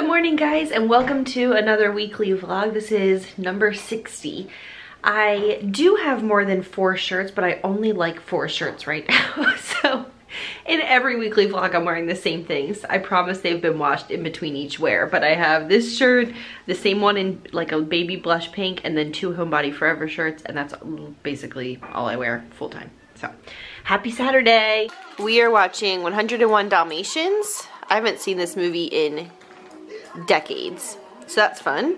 Good morning, guys, and welcome to another weekly vlog. This is number 60. I do have more than 4 shirts, but I only like 4 shirts right now. So in every weekly vlog, I'm wearing the same things. I promise they've been washed in between each wear, but I have this shirt, the same one in like a baby blush pink, and then 2 Homebody Forever shirts, and that's basically all I wear full time. So happy Saturday. We are watching 101 Dalmatians. I haven't seen this movie in decades, so that's fun.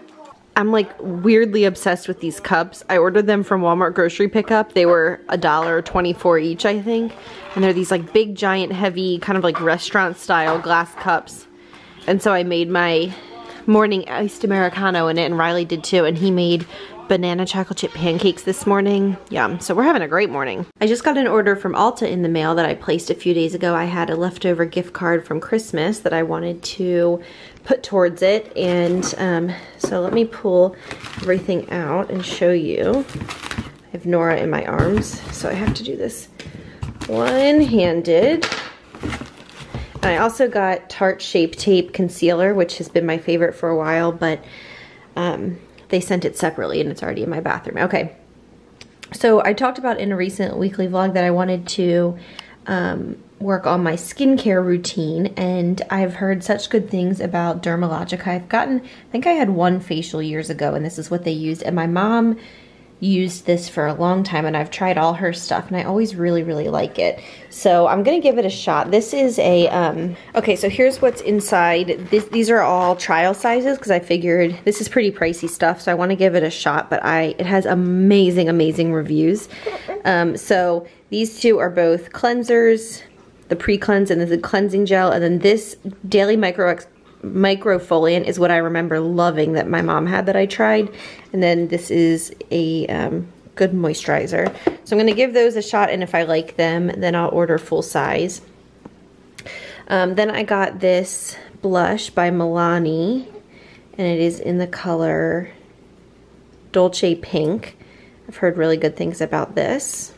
I'm like weirdly obsessed with these cups. I ordered them from Walmart grocery pickup. They were $1.24 each, I think, and they're these like big giant heavy kind of like restaurant style glass cups. And so I made my morning iced Americano in it, and Riley did too, and he made banana chocolate chip pancakes this morning. Yum. So we're having a great morning. I just got an order from Ulta in the mail that I placed a few days ago. I had a leftover gift card from Christmas that I wanted to put towards it, and so let me pull everything out and show you. I have Nora in my arms, so I have to do this one-handed. And I also got Tarte Shape Tape Concealer, which has been my favorite for a while, but they sent it separately and it's already in my bathroom. Okay, so I talked about in a recent weekly vlog that I wanted to work on my skincare routine, and I've heard such good things about Dermalogica. I think I had one facial years ago, and this is what they used, and my mom used this for a long time, and I've tried all her stuff, and I always really like it. So I'm gonna give it a shot. This is a okay, so here's what's inside. These are all trial sizes because I figured this is pretty pricey stuff, so I want to give it a shot, but it has amazing reviews. So these two are both cleansers, the pre-cleanse and the cleansing gel, and then this daily microfoliant is what I remember loving that my mom had that I tried, and then this is a good moisturizer. So I'm going to give those a shot, and if I like them, then I'll order full size. Then I got this blush by Milani, and it is in the color Dolce Pink. I've heard really good things about this,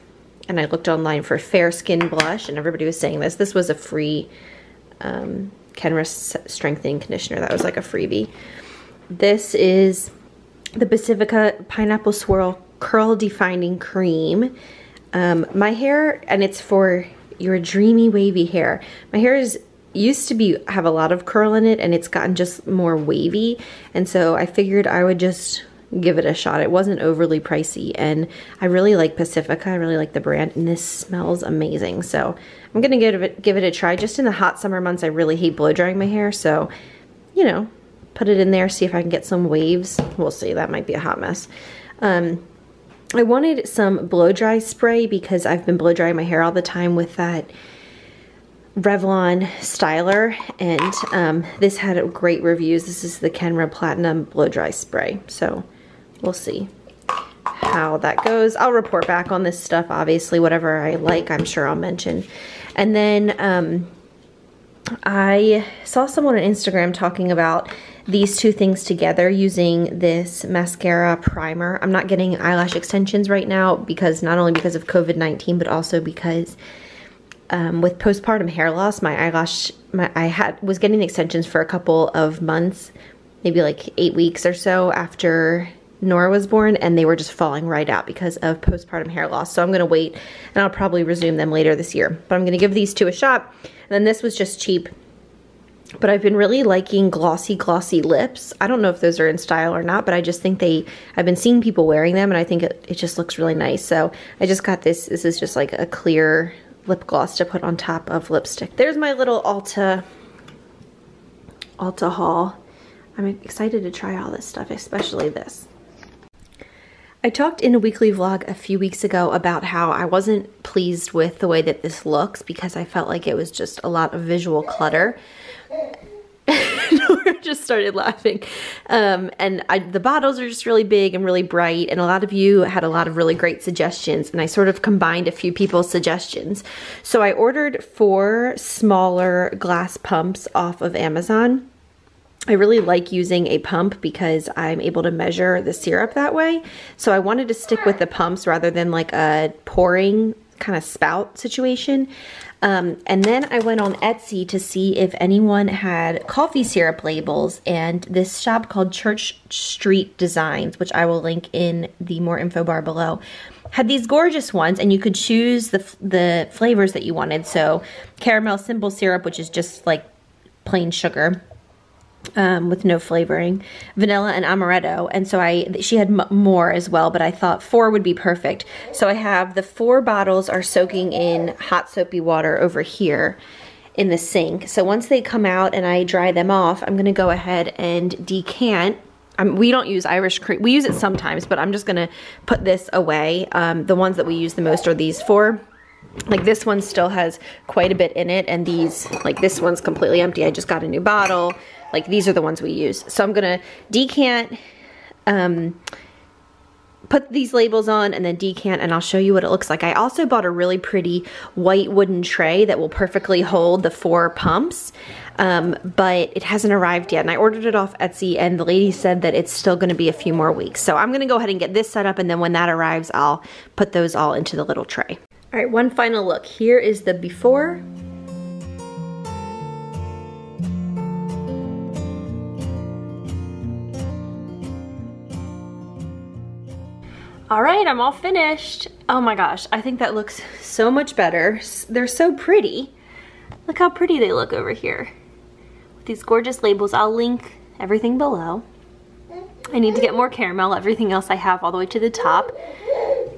and I looked online for fair skin blush, and everybody was saying this. This was a free Kenra strengthening conditioner. That was like a freebie. This is the Pacifica Pineapple Swirl Curl Defining Cream. My hair, and it's for your dreamy wavy hair. My hair used to have a lot of curl in it, and it's gotten just more wavy, and so I figured I would just give it a shot. It wasn't overly pricey, and I really like Pacifica. I really like the brand, and this smells amazing. So I'm gonna give it a try. Just in the hot summer months, I really hate blow drying my hair, so you know, put it in there, see if I can get some waves. We'll see. That might be a hot mess. I wanted some blow dry spray because I've been blow drying my hair all the time with that Revlon styler, and this had great reviews. This is the Kenra Platinum Blow Dry Spray, so we'll see how that goes. I'll report back on this stuff, obviously. Whatever I like, I'm sure I'll mention. And then I saw someone on Instagram talking about these two things together using this mascara primer. I'm not getting eyelash extensions right now because not only because of COVID-19, but also because with postpartum hair loss, I was getting extensions for a couple of months, maybe like 8 weeks or so after Nora was born, and they were just falling right out because of postpartum hair loss. So I'm gonna wait, and I'll probably resume them later this year. But I'm gonna give these two a shot. And then this was just cheap, but I've been really liking glossy lips. I don't know if those are in style or not, but I just think I've been seeing people wearing them, and I think it just looks really nice. So I just got this. This is just like a clear lip gloss to put on top of lipstick. There's my little Ulta haul. I'm excited to try all this stuff, especially this. I talked in a weekly vlog a few weeks ago about how I wasn't pleased with the way that this looks because I felt like it was just a lot of visual clutter. Nora just started laughing. The bottles are just really big and really bright, and a lot of you had a lot of really great suggestions, and I sort of combined a few people's suggestions. So I ordered 4 smaller glass pumps off of Amazon. I really like using a pump because I'm able to measure the syrup that way. So I wanted to stick with the pumps rather than like a pouring kind of spout situation. And then I went on Etsy to see if anyone had coffee syrup labels, and this shop called Church Street Designs, which I will link in the more info bar below, had these gorgeous ones, and you could choose the flavors that you wanted. So caramel simple syrup, which is just like plain sugar, with no flavoring, vanilla, and amaretto. And so she had more as well, but I thought 4 would be perfect. So I have the 4 bottles are soaking in hot soapy water over here in the sink. So once they come out and I dry them off, I'm gonna go ahead and decant. We don't use Irish cream. We use it sometimes, but I'm just gonna put this away. The ones that we use the most are these 4. Like this one still has quite a bit in it, and these, like this one's completely empty. I just got a new bottle. Like these are the ones we use. So I'm gonna decant, put these labels on and then decant, and I'll show you what it looks like. I also bought a really pretty white wooden tray that will perfectly hold the 4 pumps, but it hasn't arrived yet. And I ordered it off Etsy, and the lady said that it's still gonna be a few more weeks. So I'm gonna go ahead and get this set up, and then when that arrives, I'll put those all into the little tray. All right, one final look. Here is the before. All right, I'm all finished. Oh my gosh, I think that looks so much better. They're so pretty. Look how pretty they look over here. With these gorgeous labels. I'll link everything below. I need to get more caramel. Everything else I have all the way to the top.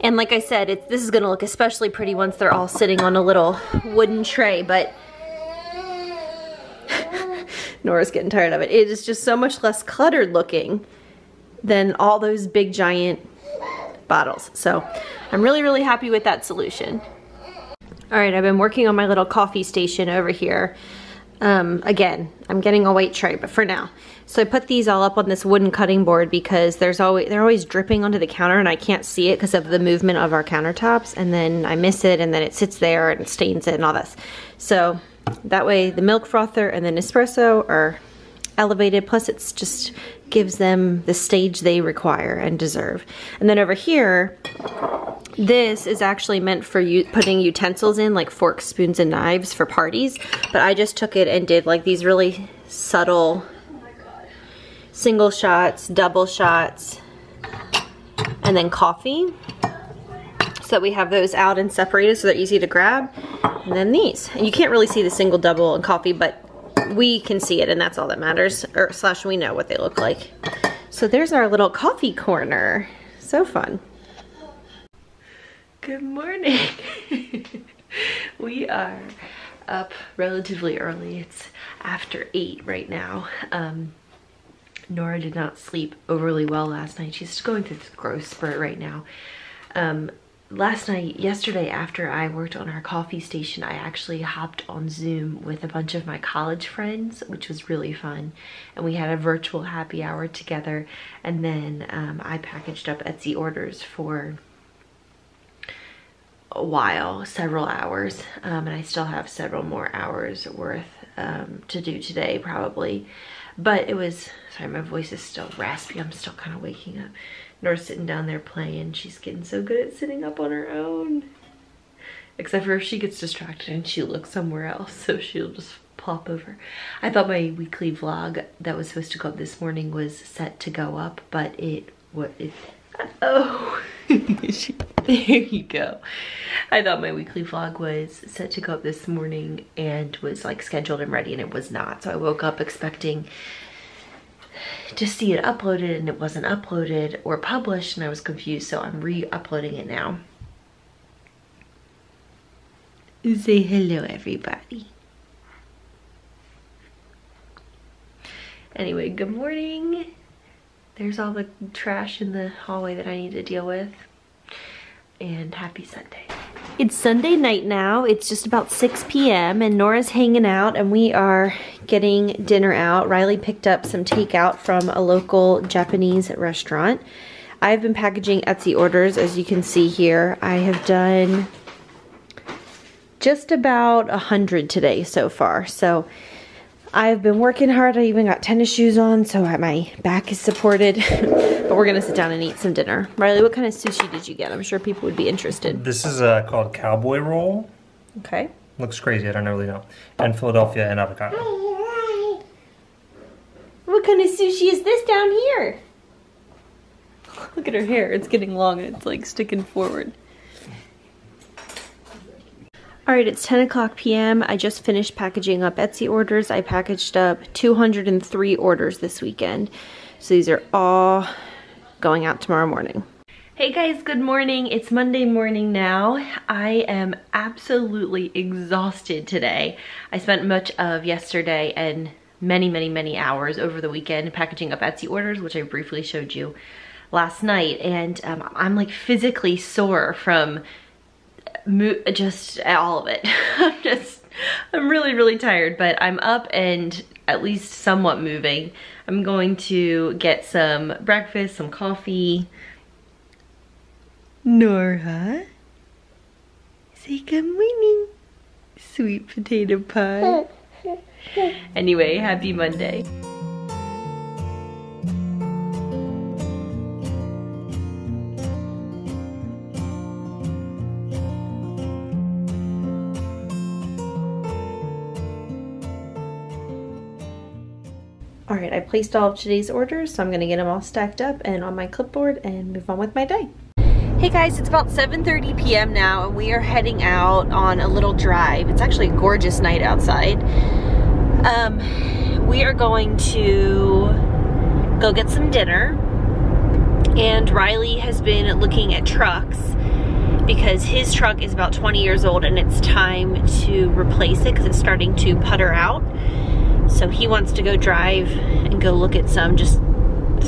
And like I said, this is gonna look especially pretty once they're all sitting on a little wooden tray, but Nora's getting tired of it. It is just so much less cluttered looking than all those big giant bottles. So I'm really, really happy with that solution. All right, I've been working on my little coffee station over here. Again, I'm getting a white tray, but for now. So I put these all up on this wooden cutting board because they're always dripping onto the counter, and I can't see it because of the movement of our countertops, and then I miss it, and then it sits there and stains it and all this. So that way the milk frother and the Nespresso are elevated, plus it's just gives them the stage they require and deserve. And then over here, this is actually meant for putting utensils in, like forks, spoons, and knives for parties, but I just took it and did like these really subtle single shots, double shots, and then coffee. So we have those out and separated so they're easy to grab. And then these. And you can't really see the single, double, and coffee, but we can see it, and that's all that matters, or slash we know what they look like. So there's our little coffee corner. So fun. Good morning. We are up relatively early. It's after 8 right now. Nora did not sleep overly well last night. She's going through this growth spurt right now. Yesterday after I worked on our coffee station, I actually hopped on Zoom with a bunch of my college friends, which was really fun. And we had a virtual happy hour together. And then I packaged up Etsy orders for a while, several hours. And I still have several more hours worth to do today probably. But it was, sorry, my voice is still raspy. I'm still kind of waking up. Nora's sitting down there playing. She's getting so good at sitting up on her own. Except for if she gets distracted and she looks somewhere else, so she'll just plop over. I thought my weekly vlog that was supposed to go up this morning was set to go up, but oh, there you go. I thought my weekly vlog was set to go up this morning and was like scheduled and ready, and it was not. So I woke up expecting to see it uploaded, and it wasn't uploaded or published, and I was confused, so I'm re-uploading it now. Say hello, everybody. Anyway, good morning. There's all the trash in the hallway that I need to deal with. And happy Sunday. It's Sunday night now. It's just about 6 p.m. and Nora's hanging out, and we are getting dinner out. Riley picked up some takeout from a local Japanese restaurant. I've been packaging Etsy orders, as you can see here. I have done just about 100 today so far. So I've been working hard. I even got tennis shoes on, so my back is supported. But we're gonna sit down and eat some dinner. Riley, what kind of sushi did you get? I'm sure people would be interested. This is called cowboy roll. Okay. Looks crazy, I don't really know. And Philadelphia and avocado. What kind of sushi is this down here? Look at her hair, it's getting long and it's like sticking forward. Alright, it's 10 o'clock p.m. I just finished packaging up Etsy orders. I packaged up 203 orders this weekend. So these are all going out tomorrow morning. Hey guys, good morning. It's Monday morning now. I am absolutely exhausted today. I spent much of yesterday and many hours over the weekend packaging up Etsy orders, which I briefly showed you last night. And I'm like physically sore from just all of it. I'm really tired, but I'm up and at least somewhat moving. I'm going to get some breakfast, some coffee. Nora, say good morning, sweet potato pie. Anyway, happy Monday. Alright, I placed all of today's orders, so I'm gonna get them all stacked up and on my clipboard and move on with my day. Hey guys, it's about 7:30 p.m. now and we are heading out on a little drive. It's actually a gorgeous night outside. We are going to go get some dinner, and Riley has been looking at trucks because his truck is about 20 years old and it's time to replace it because it's starting to putter out. So he wants to go drive and go look at some just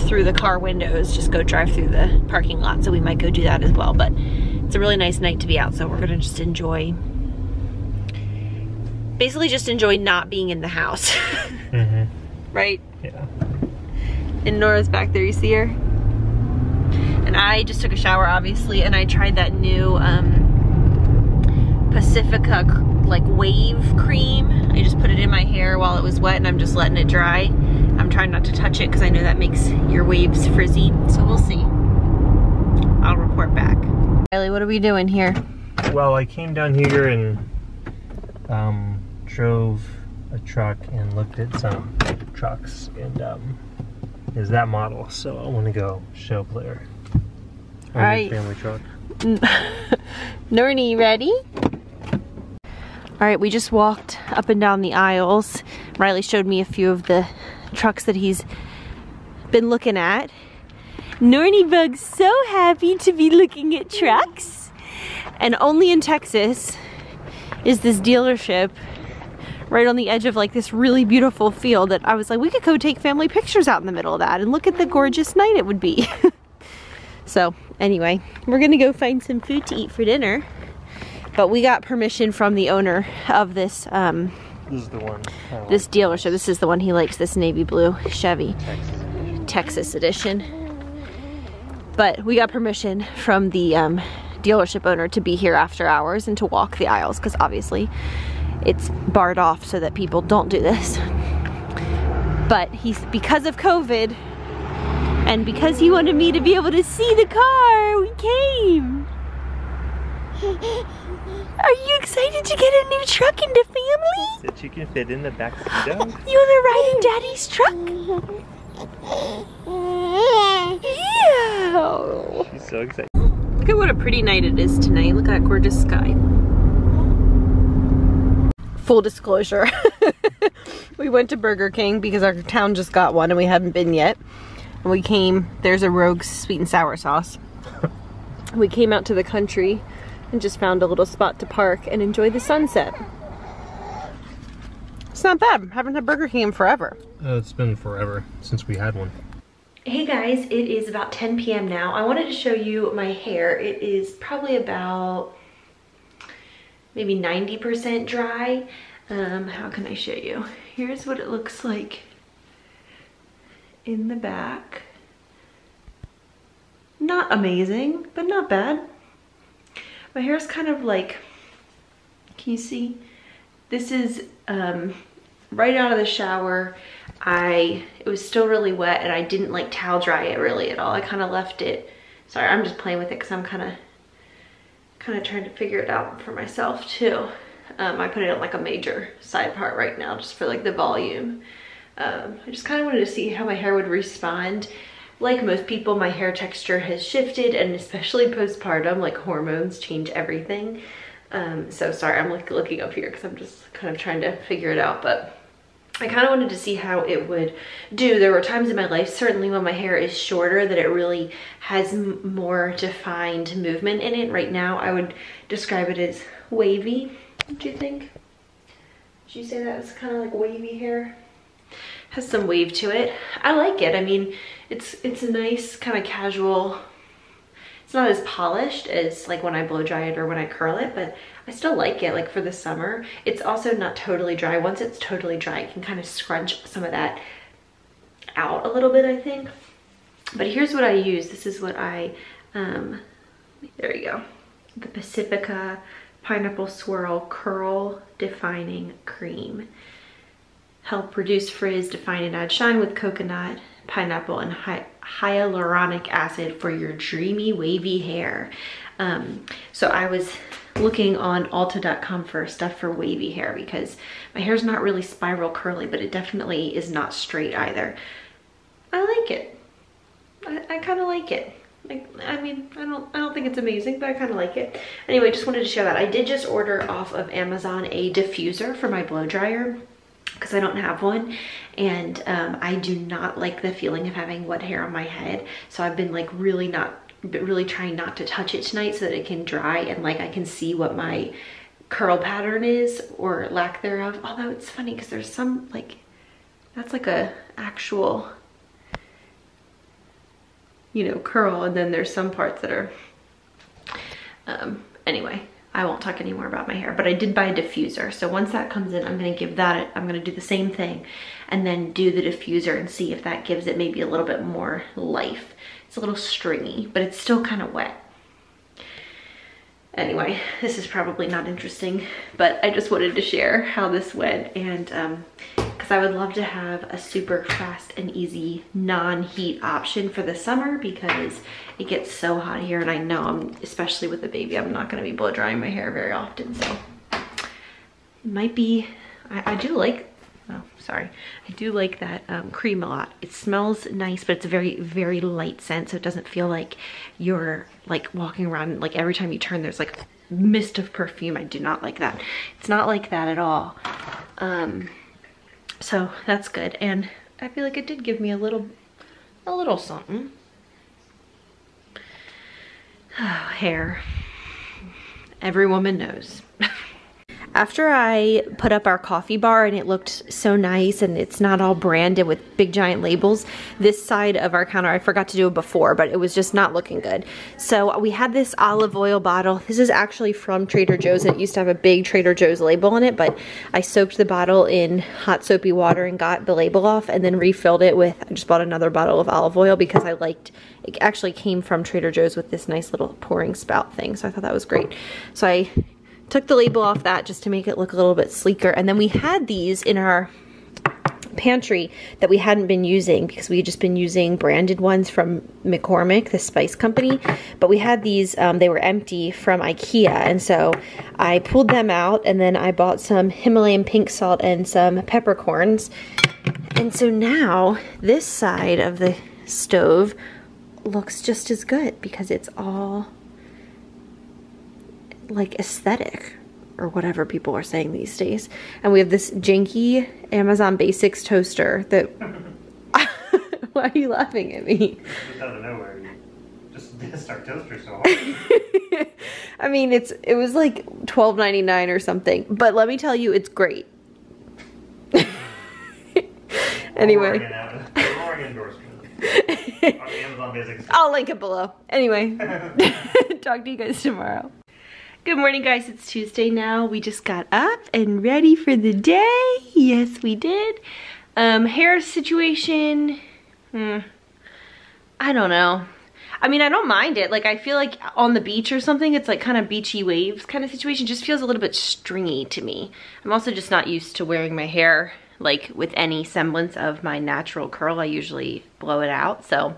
through the car windows, just go drive through the parking lot. So we might go do that as well, but it's a really nice night to be out. So we're gonna just basically just enjoy not being in the house. Mm-hmm. Right? Yeah. And Nora's back there, you see her? And I just took a shower, obviously, and I tried that new Pacifica like wave cream. I just put it in my hair while it was wet and I'm just letting it dry. I'm trying not to touch it because I know that makes your waves frizzy, so we'll see. I'll report back. Riley, what are we doing here? Well, I came down here and drove a truck and looked at some trucks, and is that model, so I want to go show Blair. All right. Family truck. Nornie, ready? All right, we just walked up and down the aisles. Riley showed me a few of the trucks that he's been looking at. Nornie Bug's so happy to be looking at trucks. And only in Texas is this dealership right on the edge of like this really beautiful field that I was like, we could go take family pictures out in the middle of that and look at the gorgeous night it would be. So anyway, we're gonna go find some food to eat for dinner. But we got permission from the owner of this this is the one. This dealership. This is the one he likes, this navy blue Chevy. Texas edition. But we got permission from the dealership owner to be here after hours and to walk the aisles because obviously it's barred off so that people don't do this. But because of COVID and because he wanted me to be able to see the car, we came. Are you excited to get a new truck in the family? That you can fit in the back seat of? You wanna ride in Daddy's truck? Yeah. She's so excited. Look at what a pretty night it is tonight. Look at that gorgeous sky. Full disclosure. We went to Burger King because our town just got one and we haven't been yet. And we came, there's a Rogue's sweet and sour sauce. We came out to the country and just found a little spot to park and enjoy the sunset. It's not bad. Haven't had Burger King in forever. It's been forever since we had one. Hey guys, it is about 10 p.m. now. I wanted to show you my hair. It is probably about maybe 90% dry. How can I show you? Here's what it looks like in the back. Not amazing, but not bad. My hair is kind of like, can you see? This is right out of the shower. It was still really wet and I didn't like towel dry it really at all. I kind of left it. Sorry, I'm just playing with it because I'm kind of trying to figure it out for myself too. I put it on like a major side part right now just for like the volume. I just kind of wanted to see how my hair would respond. Like most people, my hair texture has shifted, and especially postpartum, like hormones change everything. So sorry, I'm like looking up here because I'm just kind of trying to figure it out, but I kind of wanted to see how it would do. There were times in my life, certainly when my hair is shorter, that it really has more defined movement in it. Right now, I would describe it as wavy. What do you think? Would you say that was kind of like wavy hair? Has some wave to it. I like it. I mean, it's a nice kind of casual. It's not as polished as like when I blow dry it or when I curl it, but I still like it, like for the summer. It's also not totally dry. Once it's totally dry, it can kind of scrunch some of that out a little bit, I think. But here's what I use. This is what I, there you go. The Pacifica Pineapple Swirl Curl Defining Cream. Help reduce frizz, define and add shine with coconut, pineapple, and hyaluronic acid for your dreamy, wavy hair. So I was looking on Ulta.com for stuff for wavy hair because my hair's not really spiral curly, but it definitely is not straight either. I like it. I kind of like it. I mean, I don't think it's amazing, but I kind of like it. Anyway, just wanted to share that. I did just order off of Amazon a diffuser for my blow dryer because I don't have one, and I do not like the feeling of having wet hair on my head. So I've been like really trying not to touch it tonight so that it can dry and like I can see what my curl pattern is or lack thereof. Although it's funny because there's some like, that's like a actual, you know, curl, and then there's some parts that are, anyway, I won't talk anymore about my hair, but I did buy a diffuser. So once that comes in, I'm gonna give that, I'm gonna do the same thing and then do the diffuser and see if that gives it maybe a little bit more life. It's a little stringy, but it's still kind of wet. Anyway, this is probably not interesting, but I just wanted to share how this went, and because I would love to have a super fast and easy non-heat option for the summer because it gets so hot here, and I know especially with the baby, I'm not going to be blow drying my hair very often, so it might be, I do like, oh, sorry. I do like that cream a lot. It smells nice, but it's a very, very light scent, so it doesn't feel like you're like walking around, like every time you turn, there's like a mist of perfume. I do not like that. It's not like that at all. So that's good. And I feel like it did give me a little something. Oh, hair. Every woman knows. After I put up our coffee bar and it looked so nice and it's not all branded with big giant labels, this side of our counter, I forgot to do it before, but it was just not looking good. So we had this olive oil bottle. This is actually from Trader Joe's. It used to have a big Trader Joe's label on it, but I soaked the bottle in hot soapy water and got the label off and then refilled it with, I just bought another bottle of olive oil because I liked, it actually came from Trader Joe's with this nice little pouring spout thing. So I thought that was great. So I took the label off that just to make it look a little bit sleeker. And then we had these in our pantry that we hadn't been using because we had just been using branded ones from McCormick, the spice company. But we had these, they were empty from IKEA. And so I pulled them out and then I bought some Himalayan pink salt and some peppercorns. And so now this side of the stove looks just as good because it's all like aesthetic or whatever people are saying these days. And we have this janky Amazon Basics toaster that why are you laughing at me? Just out of nowhere, you just dissed our toaster so hard. I mean, it was like $12.99 or something, but let me tell you, it's great. Anyway, Amazon Basics. I'll link it below. Anyway, talk to you guys tomorrow. Good morning, guys. It's Tuesday now. We just got up and ready for the day. Yes, we did. Hair situation, I don't know. I mean, I don't mind it. Like, I feel like on the beach or something, it's like kind of beachy waves kind of situation. Just feels a little bit stringy to me. I'm also just not used to wearing my hair like with any semblance of my natural curl. I usually blow it out. So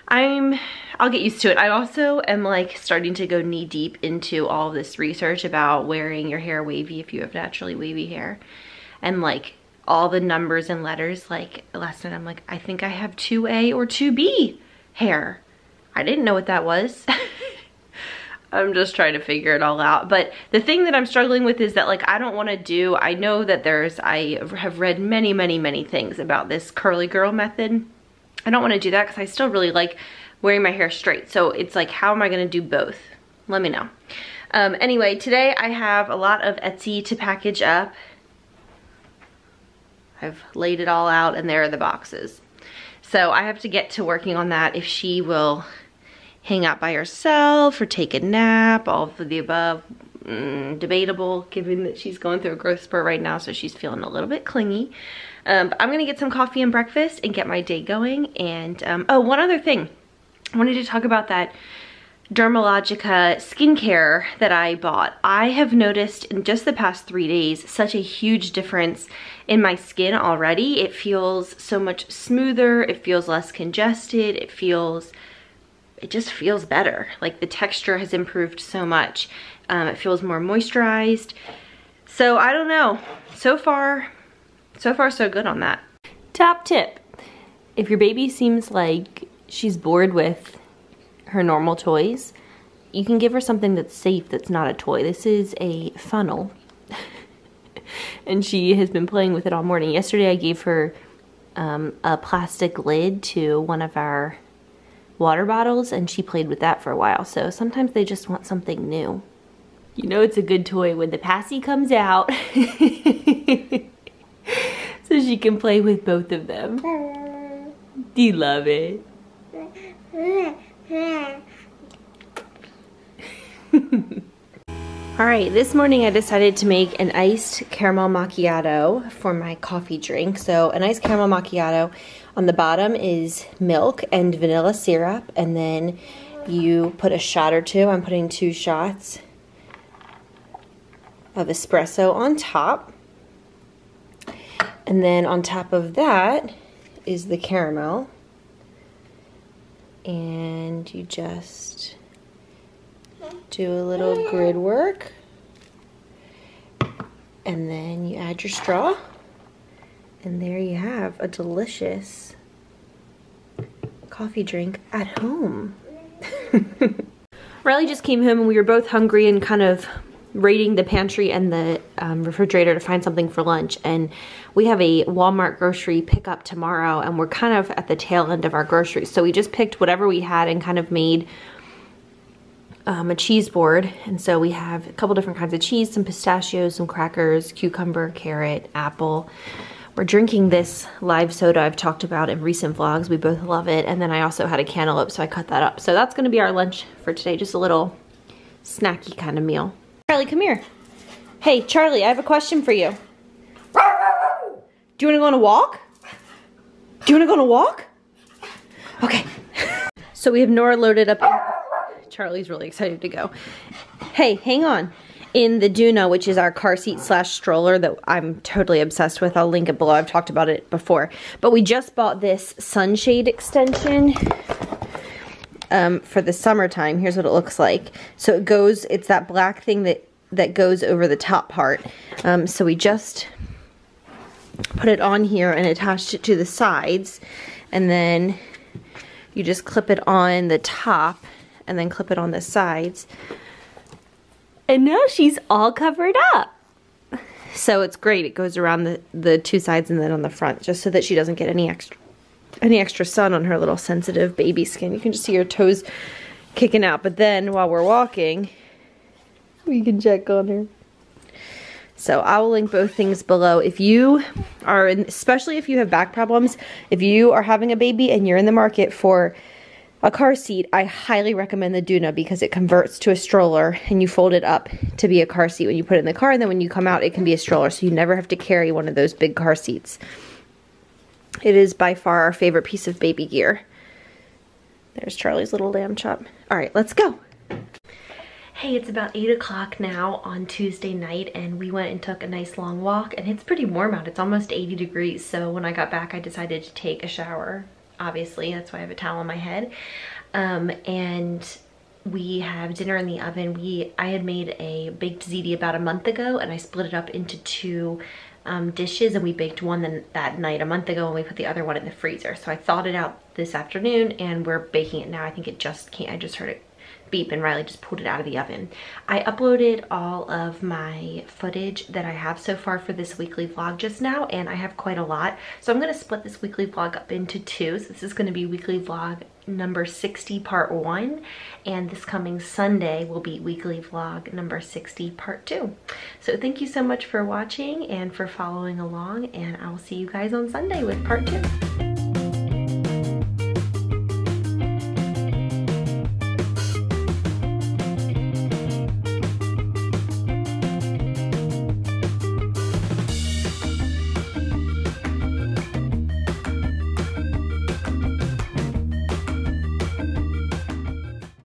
I'll get used to it. I also am like starting to go knee deep into all this research about wearing your hair wavy if you have naturally wavy hair. And like all the numbers and letters, like last night I'm like, I think I have 2A or 2B hair. I didn't know what that was. I'm just trying to figure it all out. But the thing that I'm struggling with is that like I don't want to do, I know that I have read many things about this curly girl method. I don't want to do that because I still really like wearing my hair straight. So it's like, how am I going to do both? Let me know. Anyway, today I have a lot of Etsy to package up. I've laid it all out and there are the boxes. So I have to get to working on that if she will hang out by herself or take a nap, all of the above. Debatable, given that she's going through a growth spurt right now, so she's feeling a little bit clingy. But I'm gonna get some coffee and breakfast and get my day going. And oh, one other thing. I wanted to talk about that Dermalogica Skincare that I bought. I have noticed in just the past 3 days such a huge difference in my skin already. It feels so much smoother, it feels less congested, it just feels better. Like the texture has improved so much. It feels more moisturized. So I don't know, so far so good on that. Top tip, if your baby seems like she's bored with her normal toys, you can give her something that's safe, that's not a toy. This is a funnel. And she has been playing with it all morning. Yesterday I gave her a plastic lid to one of our water bottles and she played with that for a while. So sometimes they just want something new. You know it's a good toy when the passy comes out. So she can play with both of them. Do you love it? Alright, this morning I decided to make an iced caramel macchiato for my coffee drink. So an iced caramel macchiato, on the bottom is milk and vanilla syrup, and then you put a shot or two. I'm putting 2 shots of espresso on top. And then on top of that is the caramel. And you just do a little grid work. And then you add your straw. And there you have a delicious coffee drink at home. Riley just came home and we were both hungry and kind of raiding the pantry and the refrigerator to find something for lunch. And we have a Walmart grocery pickup tomorrow and we're kind of at the tail end of our groceries. So we just picked whatever we had and kind of made a cheese board. And so we have a couple different kinds of cheese, some pistachios, some crackers, cucumber, carrot, apple. We're drinking this live soda I've talked about in recent vlogs. We both love it. And then I also had a cantaloupe, so I cut that up. So that's gonna be our lunch for today, just a little snacky kind of meal. Charlie, come here. Hey, Charlie, I have a question for you. Do you wanna go on a walk? Do you wanna go on a walk? Okay. So we have Nora loaded up. Charlie's really excited to go. Hey, hang on. In the Duna, which is our car seat / stroller that I'm totally obsessed with. I'll link it below. I've talked about it before. But we just bought this sunshade extension for the summertime. Here's what it looks like. So it goes, it's that black thing that goes over the top part. So we just put it on here and attached it to the sides. And then you just clip it on the top and then clip it on the sides. And now she's all covered up. So it's great. It goes around the 2 sides and then on the front, just so that she doesn't get any extra sun on her little sensitive baby skin. You can just see her toes kicking out. But then while we're walking, we can check on her. So I will link both things below. If you are, especially if you have back problems, if you are having a baby and you're in the market for a car seat, I highly recommend the Duna because it converts to a stroller and you fold it up to be a car seat when you put it in the car, and then when you come out it can be a stroller, so you never have to carry one of those big car seats. It is by far our favorite piece of baby gear. There's Charlie's little lamb chop. Alright, let's go. Hey, it's about 8 o'clock now on Tuesday night and we went and took a nice long walk, and it's pretty warm out. It's almost 80 degrees, so when I got back I decided to take a shower. obviously. That's why I have a towel on my head. And we have dinner in the oven. I had made a baked ziti about a month ago, and I split it up into 2 dishes, and we baked one that night a month ago, and we put the other one in the freezer. So I thawed it out this afternoon, and we're baking it now. I think it just came, I just heard it beep, and Riley just pulled it out of the oven. I uploaded all of my footage that I have so far for this weekly vlog just now, and I have quite a lot. So I'm gonna split this weekly vlog up into 2. So this is gonna be weekly vlog number 60 part 1, and this coming Sunday will be weekly vlog number 60 part 2. So thank you so much for watching and for following along, and I will see you guys on Sunday with part 2.